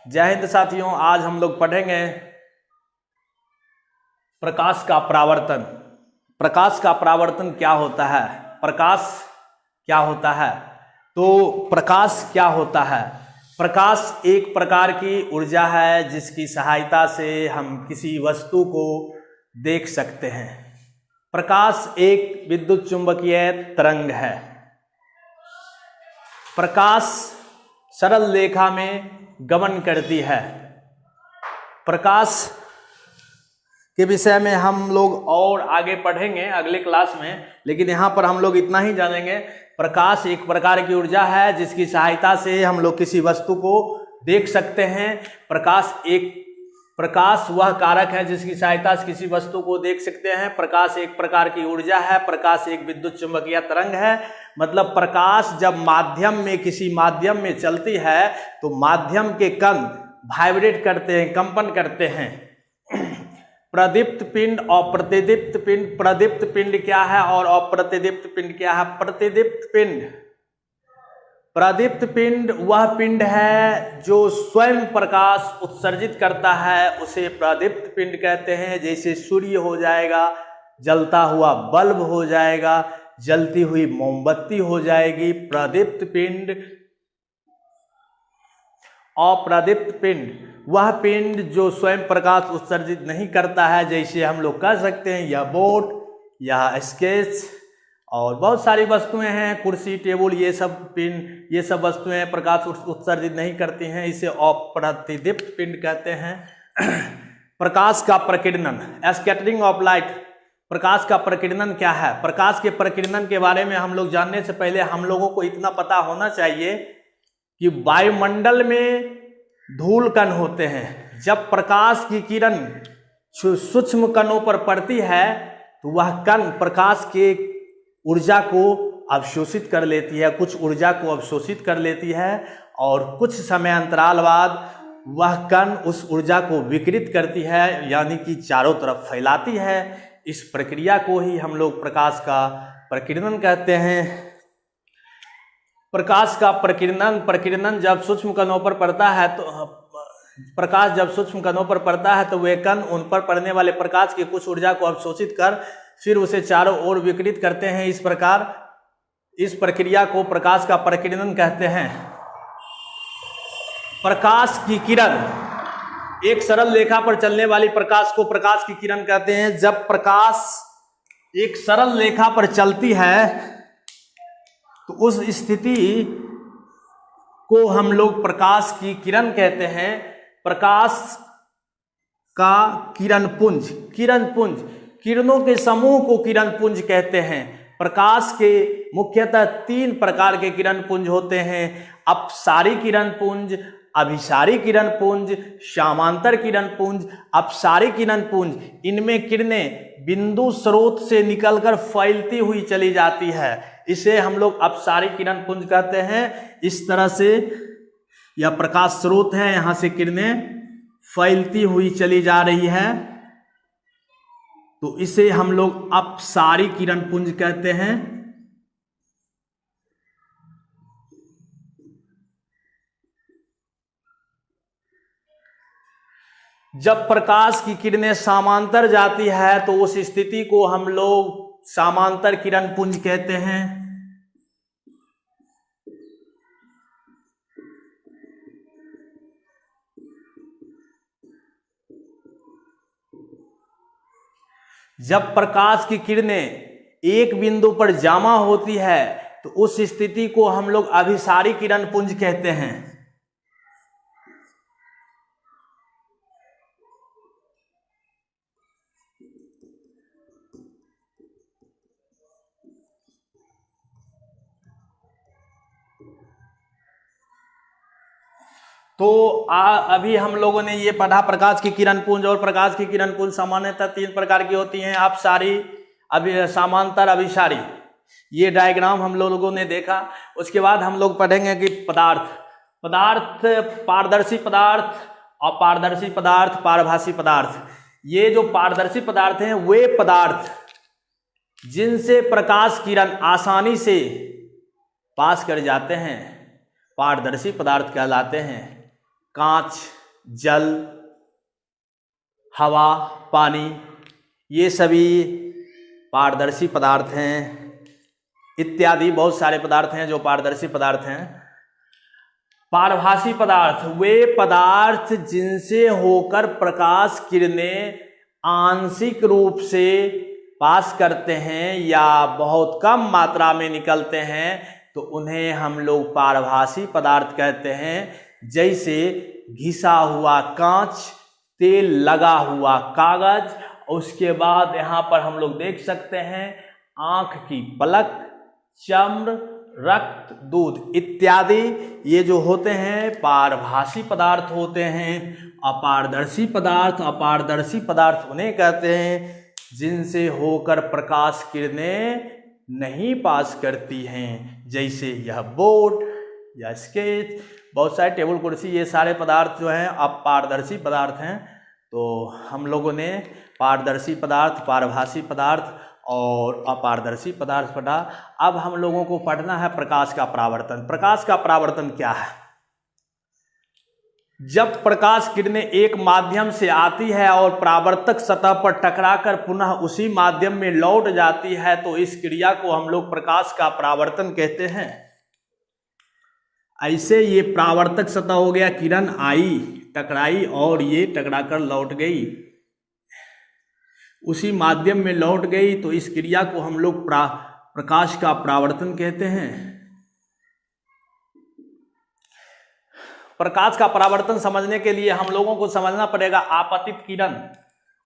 जय हिंद साथियों, आज हम लोग पढ़ेंगे प्रकाश का परावर्तन। प्रकाश का परावर्तन क्या होता है? प्रकाश क्या होता है? तो प्रकाश क्या होता है? प्रकाश एक प्रकार की ऊर्जा है जिसकी सहायता से हम किसी वस्तु को देख सकते हैं। प्रकाश एक विद्युत चुंबकीय तरंग है। प्रकाश सरल रेखा में गमन करती है। प्रकाश के विषय में हम लोग और आगे पढ़ेंगे अगले क्लास में, लेकिन यहाँ पर हम लोग इतना ही जानेंगे। प्रकाश एक प्रकार की ऊर्जा है जिसकी सहायता से हम लोग किसी वस्तु को देख सकते हैं। प्रकाश वह कारक है जिसकी सहायता से किसी वस्तु को देख सकते हैं। प्रकाश एक प्रकार की ऊर्जा है। प्रकाश एक विद्युत चुंबकीय तरंग है। मतलब प्रकाश जब माध्यम में किसी माध्यम में चलती है तो माध्यम के कण वाइब्रेट करते हैं, कंपन करते हैं। प्रदीप्त पिंड और प्रतिदीप्त पिंड। प्रदीप्त पिंड क्या है और अप्रतिदीप्त पिंड क्या है? प्रदीप्त पिंड वह पिंड है जो स्वयं प्रकाश उत्सर्जित करता है, उसे प्रदीप्त पिंड कहते हैं। जैसे सूर्य हो जाएगा, जलता हुआ बल्ब हो जाएगा, जलती हुई मोमबत्ती हो जाएगी, प्रदीप्त पिंड। अप्रदीप्त पिंड वह पिंड जो स्वयं प्रकाश उत्सर्जित नहीं करता है। जैसे हम लोग कह सकते हैं यह बोट, यह स्केच और बहुत सारी वस्तुएं हैं, कुर्सी, टेबल, ये सब पिंड, ये सब वस्तुएं प्रकाश उत्सर्जित नहीं करती हैं, इसे अप्रतिदीप्त पिंड कहते हैं। प्रकाश का प्रकीर्णन, स्कैटरिंग ऑफ लाइट। प्रकाश का प्रकीर्णन क्या है? प्रकाश के प्रकीर्णन के बारे में हम लोग जानने से पहले हम लोगों को इतना पता होना चाहिए कि वायुमंडल में धूल कण होते हैं। जब प्रकाश की किरण सूक्ष्म कणों पर पड़ती है तो वह कण प्रकाश के ऊर्जा को अवशोषित कर लेती है, कुछ ऊर्जा को अवशोषित कर लेती है और कुछ समय अंतराल बाद वह कण उस ऊर्जा को विकिरित करती है, यानी कि चारों तरफ फैलाती है। इस प्रक्रिया को ही हम लोग प्रकाश का प्रकीर्णन कहते हैं। प्रकाश का प्रकीर्णन जब सूक्ष्म कणों पर पड़ता है तो प्रकाश जब सूक्ष्म कणों पर पड़ता है तो वे कण उन पर पड़ने वाले प्रकाश की कुछ ऊर्जा को अवशोषित कर फिर उसे चारों ओर विकिरित करते हैं। इस प्रकार इस प्रक्रिया को प्रकाश का प्रकीर्णन कहते हैं। प्रकाश की किरण, एक सरल रेखा पर चलने वाली प्रकाश को प्रकाश की किरण कहते हैं। जब प्रकाश एक सरल रेखा पर चलती है तो उस स्थिति को हम लोग प्रकाश की किरण कहते हैं। प्रकाश का किरणपुंज, किरणों के समूह को किरणपुंज कहते हैं। प्रकाश के मुख्यतः 3 प्रकार के किरणपुंज होते हैं: अपसारी किरणपुंज, अभिसारी किरणपुंज, समांतर किरणपुंज। अपसारी किरणपुंज, इनमें किरणें बिंदु स्रोत से निकलकर फैलती हुई चली जाती है, इसे हम लोग अपसारी किरणपुंज कहते हैं। इस तरह से यह प्रकाश स्रोत है, यहां से किरणें फैलती हुई चली जा रही है तो इसे हम लोग अपसारी किरणपुंज कहते हैं। जब प्रकाश की किरणें समांतर जाती है तो उस स्थिति को हम लोग समांतर किरणपुंज कहते हैं। जब प्रकाश की किरणें एक बिंदु पर जमा होती है तो उस स्थिति को हम लोग अभिसारी किरणपुंज कहते हैं। तो अभी हम लोगों ने ये पढ़ा प्रकाश की किरणपुंज, और प्रकाश की किरणपुंज सामान्यतः 3 प्रकार की होती हैं: अपसारी, समांतर, अभिसारी। ये डायग्राम हम लोगों ने देखा। उसके बाद हम लोग पढ़ेंगे कि पदार्थ, पारदर्शी पदार्थ, अपारदर्शी पदार्थ, पारभासी पदार्थ। ये जो पारदर्शी पदार्थ हैं वे पदार्थ जिनसे प्रकाश किरण आसानी से पास कर जाते हैं पारदर्शी पदार्थ कहलाते हैं। कांच, जल, हवा, पानी, ये सभी पारदर्शी पदार्थ हैं। इत्यादि बहुत सारे पदार्थ हैं जो पारदर्शी पदार्थ हैं। पारभासी पदार्थ वे पदार्थ जिनसे होकर प्रकाश किरणें आंशिक रूप से पास करते हैं या बहुत कम मात्रा में निकलते हैं, तो उन्हें हम लोग पारभासी पदार्थ कहते हैं। जैसे घिसा हुआ कांच, तेल लगा हुआ कागज, उसके बाद यहाँ पर हम लोग देख सकते हैं आंख की पलक, चर्म, रक्त, दूध इत्यादि, ये जो होते हैं पारभासी पदार्थ होते हैं। अपारदर्शी पदार्थ उन्हें कहते हैं जिनसे होकर प्रकाश किरणें नहीं पास करती हैं। जैसे यह बोर्ड या स्केच, बहुत सारे टेबल कुर्सी, ये सारे पदार्थ जो हैं अपारदर्शी पदार्थ हैं। तो हम लोगों ने पारदर्शी पदार्थ, पारभासी पदार्थ और अपारदर्शी पदार्थ पढ़ा। अब हम लोगों को पढ़ना है प्रकाश का परावर्तन। प्रकाश का परावर्तन क्या है? जब प्रकाश किरणें एक माध्यम से आती है और परावर्तक सतह पर टकराकर पुनः उसी माध्यम में लौट जाती है, तो इस क्रिया को हम लोग प्रकाश का परावर्तन कहते हैं। ऐसे ये परावर्तक सतह हो गया, किरण आई, टकराई और ये टकराकर लौट गई, उसी माध्यम में लौट गई, तो इस क्रिया को हम लोग प्रकाश का परावर्तन कहते हैं। प्रकाश का परावर्तन समझने के लिए हम लोगों को समझना पड़ेगा आपतित किरण।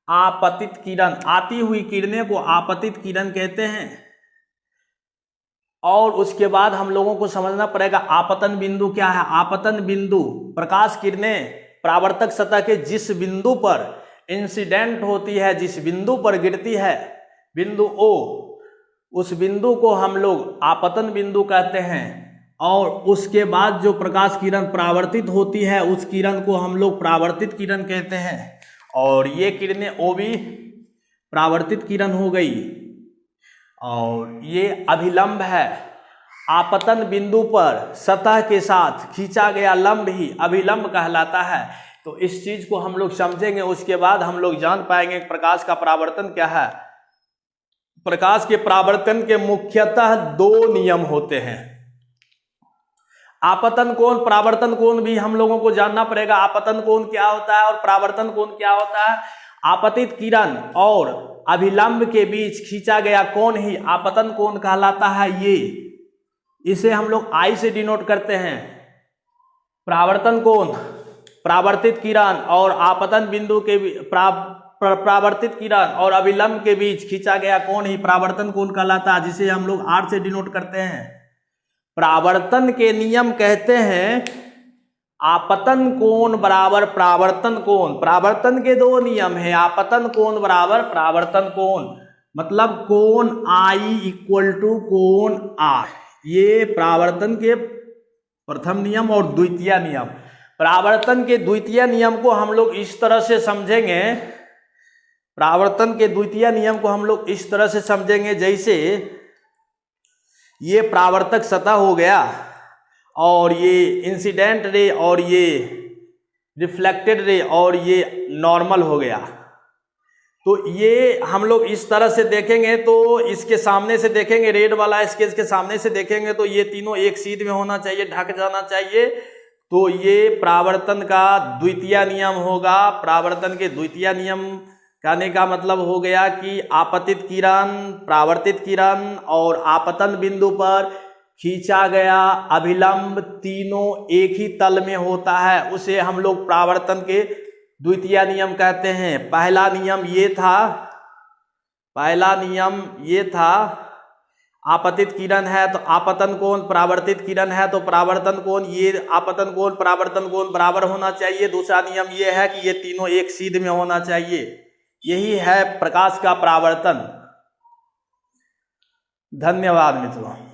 आपतित किरण, आती हुई किरणें को आपतित किरण कहते हैं। और उसके बाद हम लोगों को समझना पड़ेगा आपतन बिंदु क्या है। आपतन बिंदु, प्रकाश किरणें परावर्तक सतह के जिस बिंदु पर इंसिडेंट होती है, जिस बिंदु पर गिरती है, बिंदु O, उस बिंदु को हम लोग आपतन बिंदु कहते हैं। और उसके बाद जो प्रकाश किरण परावर्तित होती है, उस किरण को हम लोग परावर्तित किरण कहते हैं। और ये किरणें O भी परावर्तित किरण हो गई। और ये अभिलंब है, आपतन बिंदु पर सतह के साथ खींचा गया लंब ही अभिलंब कहलाता है। तो इस चीज को हम लोग समझेंगे, उसके बाद हम लोग जान पाएंगे प्रकाश का परावर्तन क्या है। प्रकाश के परावर्तन के मुख्यतः दो नियम होते हैं। आपतन कोण, परावर्तन कोण भी हम लोगों को जानना पड़ेगा। आपतन कोण क्या होता है और परावर्तन कोण क्या होता है। आपतित किरण और अभिलंब के बीच खींचा गया कोण ही आपतन कोण कहलाता है। ये इसे हम लोग I से डिनोट करते हैं। परावर्तन कोण, परावर्तित किरण और आपतन बिंदु के परावर्तित किरण और अभिलंब के बीच खींचा गया कोण ही परावर्तन कोण कहलाता है, जिसे हम लोग R से डिनोट करते हैं। परावर्तन के नियम कहते हैं आपतन कोण बराबर परावर्तन कोण। परावर्तन के दो नियम है, आपतन कोण बराबर परावर्तन कोण, मतलब कोण I इक्वल टू कोण R। ये परावर्तन के प्रथम नियम और द्वितीय नियम। परावर्तन के द्वितीय नियम को हम लोग इस तरह से समझेंगे, परावर्तन के द्वितीय नियम को हम लोग इस तरह से समझेंगे, जैसे ये परावर्तक सतह हो गया और ये इंसिडेंट रे और ये रिफ्लेक्टेड रे और ये नॉर्मल हो गया। तो ये हम लोग इस तरह से देखेंगे, तो इसके सामने से देखेंगे, रेड वाला स्केच के सामने से देखेंगे तो ये तीनों एक सीध में होना चाहिए, ढक जाना चाहिए। तो ये परावर्तन का द्वितीय नियम होगा। परावर्तन के द्वितीय नियम कहने का मतलब हो गया कि आपतित किरण, परावर्तित किरण और आपतन बिंदु पर खींचा गया अभिलंब तीनों एक ही तल में होता है, उसे हम लोग परावर्तन के द्वितीय नियम कहते हैं। पहला नियम ये था आपतित किरण है तो आपतन कोण, परावर्तित किरण है तो परावर्तन कोण, ये आपतन कोण परावर्तन कोण बराबर होना चाहिए। दूसरा नियम ये है कि ये तीनों एक सीध में होना चाहिए। यही है प्रकाश का परावर्तन। धन्यवाद मित्रों।